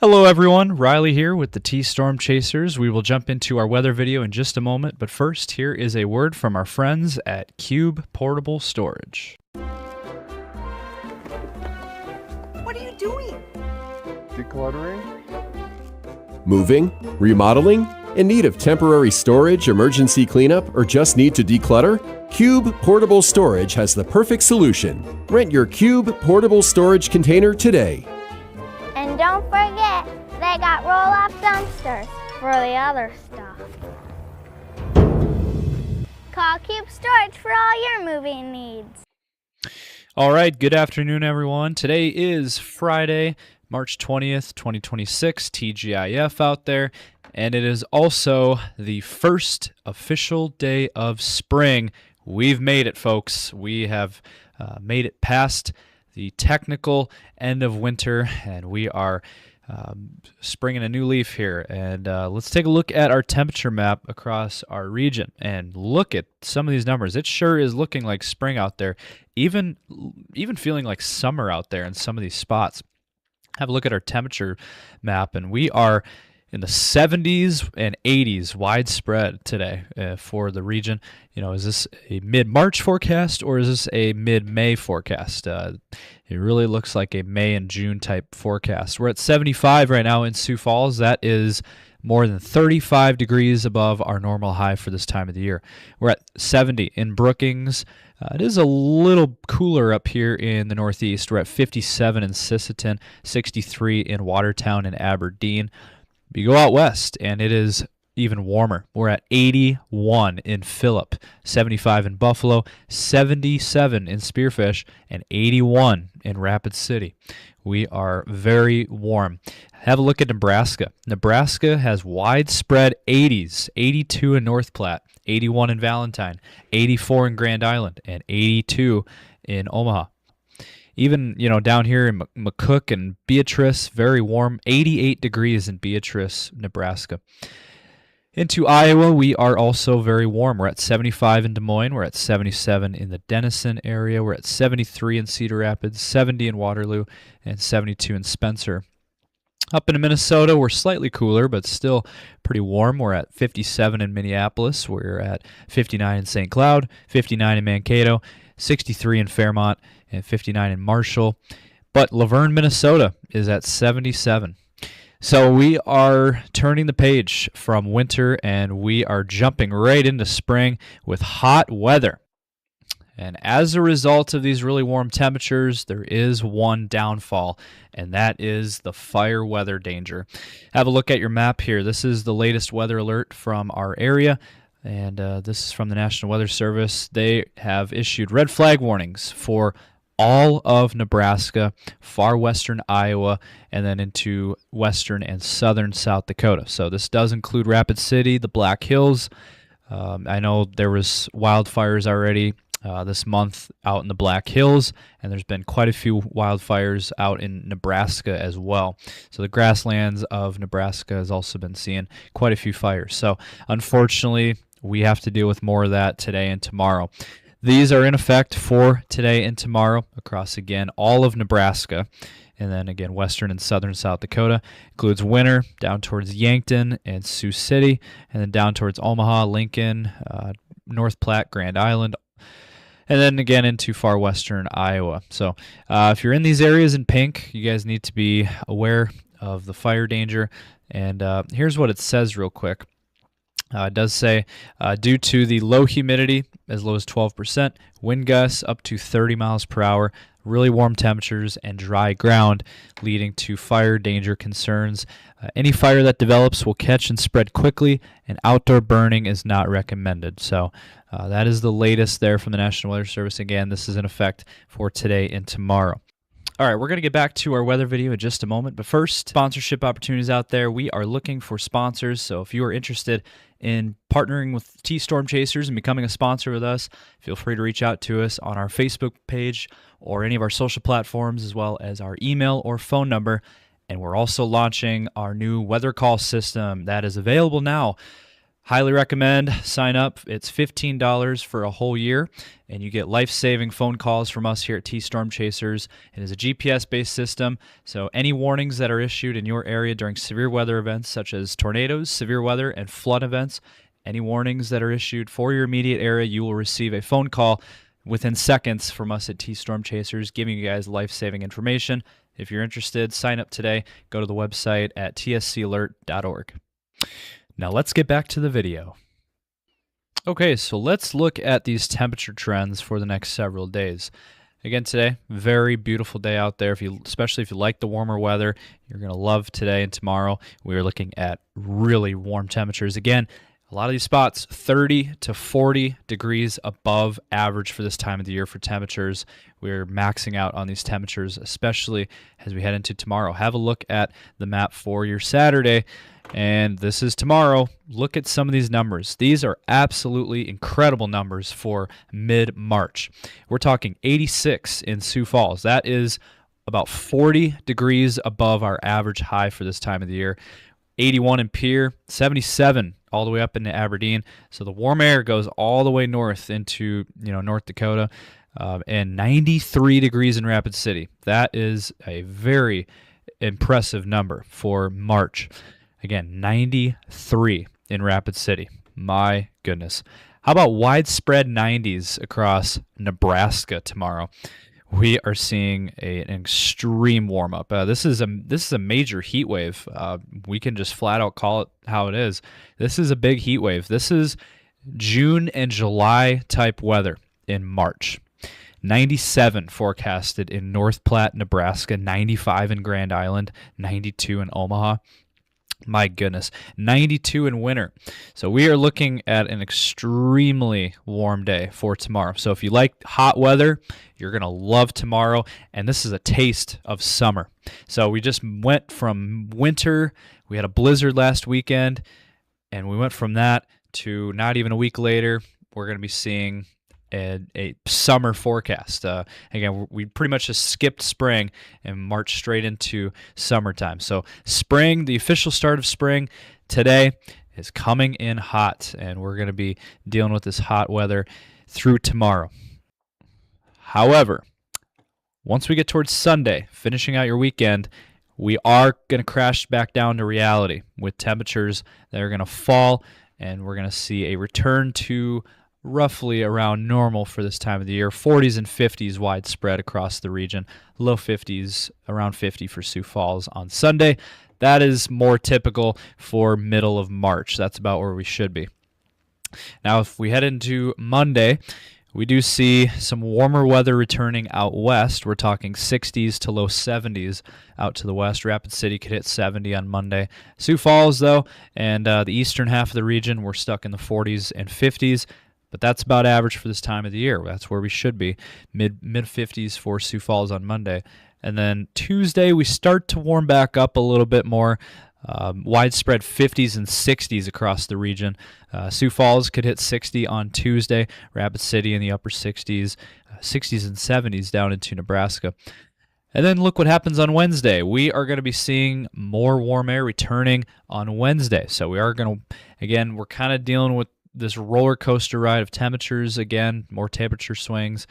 Hello everyone, Riley here with the T-Storm Chasers. We will jump into our weather video in just a moment, but first here is a word from our friends at Cube Portable Storage. What are you doing? Decluttering? Moving? Remodeling? In need of temporary storage, emergency cleanup, or just need to declutter? Cube Portable Storage has the perfect solution. Rent your Cube Portable Storage container today. And don't forget, they got roll-off dumpsters for the other stuff. Call Cube Storage for all your moving needs. All right, good afternoon everyone. Today is Friday, March 20th, 2026, TGIF out there, and it is also the first official day of spring. We've made it, folks. We have made it past the technical end of winter, and we are springing a new leaf here. And let's take a look at our temperature map across our region and look at some of these numbers. It sure is looking like spring out there, even feeling like summer out there in some of these spots. Have a look at our temperature map, and we are in the 70s and 80s widespread today for the region. You know, is this a mid-March forecast or is this a mid-May forecast? It really looks like a May and June type forecast. We're at 75 right now in Sioux Falls. That is more than 35 degrees above our normal high for this time of the year. We're at 70 in Brookings. It is a little cooler up here in the Northeast. We're at 57 in Sisseton, 63 in Watertown and Aberdeen. You go out west, and it is even warmer. We're at 81 in Phillip, 75 in Buffalo, 77 in Spearfish, and 81 in Rapid City. We are very warm. Have a look at Nebraska. Nebraska has widespread 80s, 82 in North Platte, 81 in Valentine, 84 in Grand Island, and 82 in Omaha. Even, down here in McCook and Beatrice, very warm, 88 degrees in Beatrice, Nebraska. Into Iowa, we are also very warm. We're at 75 in Des Moines. We're at 77 in the Denison area. We're at 73 in Cedar Rapids, 70 in Waterloo, and 72 in Spencer. Up in Minnesota, we're slightly cooler, but still pretty warm. We're at 57 in Minneapolis. We're at 59 in St. Cloud, 59 in Mankato, 63 in Fairmont, and 59 in Marshall. But Laverne, Minnesota is at 77. So we are turning the page from winter, and we are jumping right into spring with hot weather. And as a result of these really warm temperatures, there is one downfall, and that is the fire weather danger. Have a look at your map here. This is the latest weather alert from our area, and this is from the National Weather Service. They have issued red flag warnings for all of Nebraska, far western Iowa, and then into western and southern South Dakota. So this does include Rapid City, the Black Hills. I know there was wildfires already this month out in the Black Hills, and there's been quite a few wildfires out in Nebraska as well. So the grasslands of Nebraska has also been seeing quite a few fires. So unfortunately, we have to deal with more of that today and tomorrow. These are in effect for today and tomorrow across, again, all of Nebraska. And then, again, western and southern South Dakota. Includes winter down towards Yankton and Sioux City, and then down towards Omaha, Lincoln, North Platte, Grand Island, and then again into far western Iowa. So if you're in these areas in pink, you guys need to be aware of the fire danger. And here's what it says real quick. It does say, due to the low humidity, as low as 12%, wind gusts up to 30 miles per hour, really warm temperatures, and dry ground, leading to fire danger concerns. Any fire that develops will catch and spread quickly, and outdoor burning is not recommended. So that is the latest there from the National Weather Service. Again, this is in effect for today and tomorrow. All right, we're going to get back to our weather video in just a moment, but first, sponsorship opportunities out there. We are looking for sponsors, so if you are interested in partnering with T-Storm Chasers and becoming a sponsor with us, feel free to reach out to us on our Facebook page or any of our social platforms, as well as our email or phone number. And we're also launching our new weather call system that is available now Highly recommend. Sign up. It's $15 for a whole year, and you get life-saving phone calls from us here at T-Storm Chasers. It is a GPS-based system, so any warnings that are issued in your area during severe weather events such as tornadoes, severe weather, and flood events, any warnings that are issued for your immediate area, you will receive a phone call within seconds from us at T-Storm Chasers, giving you guys life-saving information. If you're interested, sign up today. Go to the website at tscalert.org. Now let's get back to the video. Okay, so let's look at these temperature trends for the next several days. Again, today, very beautiful day out there. Especially if you like the warmer weather, you're going to love today and tomorrow. We are looking at really warm temperatures. Again, a lot of these spots, 30 to 40 degrees above average for this time of the year for temperatures. We're maxing out on these temperatures, especially as we head into tomorrow. Have a look at the map for your Saturday. And this is tomorrow. Look at some of these numbers. These are absolutely incredible numbers for mid-March. We're talking 86 in Sioux Falls. That is about 40 degrees above our average high for this time of the year. 81 in Pierre, 77 all the way up into Aberdeen. So the warm air goes all the way north into North Dakota, and 93 degrees in Rapid City. That is a very impressive number for March. Again, 93 in Rapid City. My goodness. How about widespread 90s across Nebraska tomorrow? We are seeing an extreme warm-up. This is a major heat wave. We can just flat out call it how it is. This is a big heat wave. This is June and July type weather in March. 97 forecasted in North Platte, Nebraska. 95 in Grand Island. 92 in Omaha. My goodness, 92 in winter. So we are looking at an extremely warm day for tomorrow. So if you like hot weather, you're going to love tomorrow. And this is a taste of summer. So we just went from winter. We had a blizzard last weekend. And we went from that to not even a week later, we're going to be seeing a summer forecast. Again, we pretty much just skipped spring and marched straight into summertime. So spring, the official start of spring today, is coming in hot, and we're going to be dealing with this hot weather through tomorrow. However, once we get towards Sunday, finishing out your weekend, we are going to crash back down to reality with temperatures that are going to fall, and we're going to see a return to roughly around normal for this time of the year. 40s and 50s widespread across the region. Low 50s, around 50 for Sioux Falls on Sunday. That is more typical for middle of March. That's about where we should be. Now, if we head into Monday, we do see some warmer weather returning out west. We're talking 60s to low 70s out to the west. Rapid City could hit 70 on Monday. Sioux Falls, though, and the eastern half of the region, we're stuck in the 40s and 50s. But that's about average for this time of the year. That's where we should be, mid-50s for Sioux Falls on Monday. And then Tuesday, we start to warm back up a little bit more. Widespread 50s and 60s across the region. Sioux Falls could hit 60 on Tuesday. Rapid City in the upper 60s, 60s and 70s down into Nebraska. And then look what happens on Wednesday. We are going to be seeing more warm air returning on Wednesday. So we are going to, again, we're kind of dealing with this roller coaster ride of temperatures again, more temperature swings.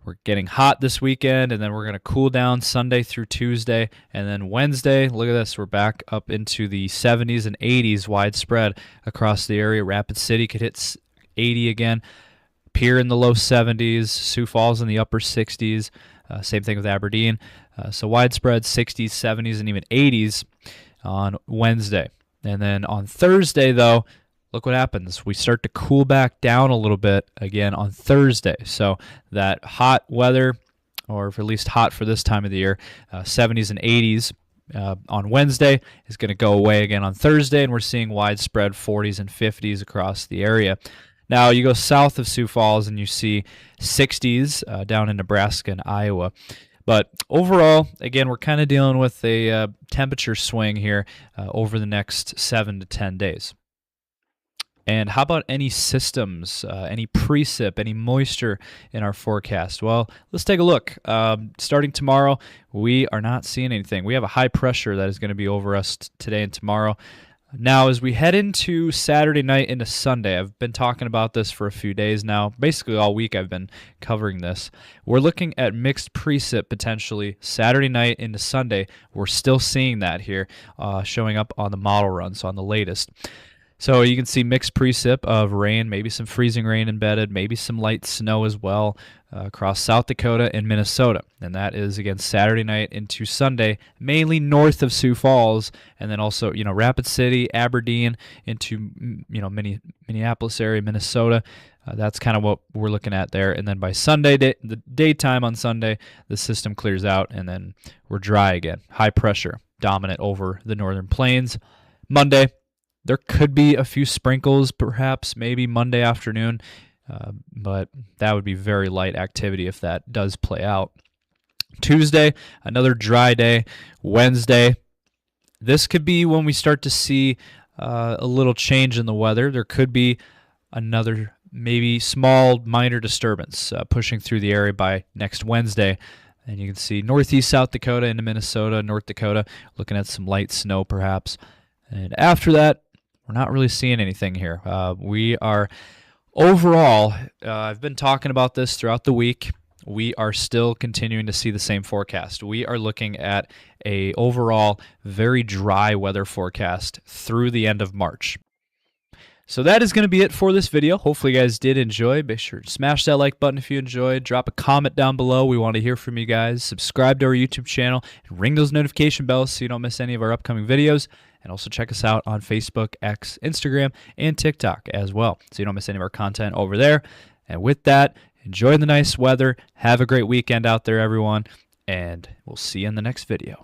We're getting hot this weekend, and then we're going to cool down Sunday through Tuesday. And then Wednesday, look at this, we're back up into the 70s and 80s widespread across the area. Rapid City could hit 80 again. Pierre in the low 70s, Sioux Falls in the upper 60s. Same thing with Aberdeen. So widespread 60s, 70s, and even 80s on Wednesday. And then on Thursday, though, look what happens. We start to cool back down a little bit again on Thursday. So that hot weather, or at least hot for this time of the year, 70s and 80s on Wednesday is going to go away again on Thursday, and we're seeing widespread 40s and 50s across the area. Now, you go south of Sioux Falls and you see 60s down in Nebraska and Iowa. But overall, again, we're kind of dealing with a temperature swing here over the next 7 to 10 days. And how about any systems, any precip, any moisture in our forecast? Well, let's take a look. Starting tomorrow, we are not seeing anything. We have a high pressure that is going to be over us today and tomorrow. Now, as we head into Saturday night into Sunday, I've been talking about this for a few days now. Basically, all week I've been covering this. We're looking at mixed precip potentially Saturday night into Sunday. We're still seeing that here showing up on the model run, so on the latest. So you can see mixed precip of rain, maybe some freezing rain embedded, maybe some light snow as well across South Dakota and Minnesota. And that is, again, Saturday night into Sunday, mainly north of Sioux Falls, and then also, Rapid City, Aberdeen, into, Minneapolis area, Minnesota. That's kind of what we're looking at there. And then by Sunday, the daytime on Sunday, the system clears out, and then we're dry again. High pressure dominant over the northern plains. Monday, there could be a few sprinkles, perhaps, maybe Monday afternoon, but that would be very light activity if that does play out. Tuesday, another dry day. Wednesday, this could be when we start to see a little change in the weather. There could be another maybe small minor disturbance pushing through the area by next Wednesday. And you can see northeast South Dakota into Minnesota, North Dakota, looking at some light snow perhaps. And after that, we're not really seeing anything here. We are overall, I've been talking about this throughout the week. We are still continuing to see the same forecast. We are looking at a overall very dry weather forecast through the end of March. So that is going to be it for this video. Hopefully you guys did enjoy. Be sure to smash that like button if you enjoyed. Drop a comment down below. We want to hear from you guys. Subscribe to our YouTube channel and ring those notification bells so you don't miss any of our upcoming videos. And also check us out on Facebook, X, Instagram, and TikTok as well, so you don't miss any of our content over there. And with that, enjoy the nice weather. Have a great weekend out there, everyone. And we'll see you in the next video.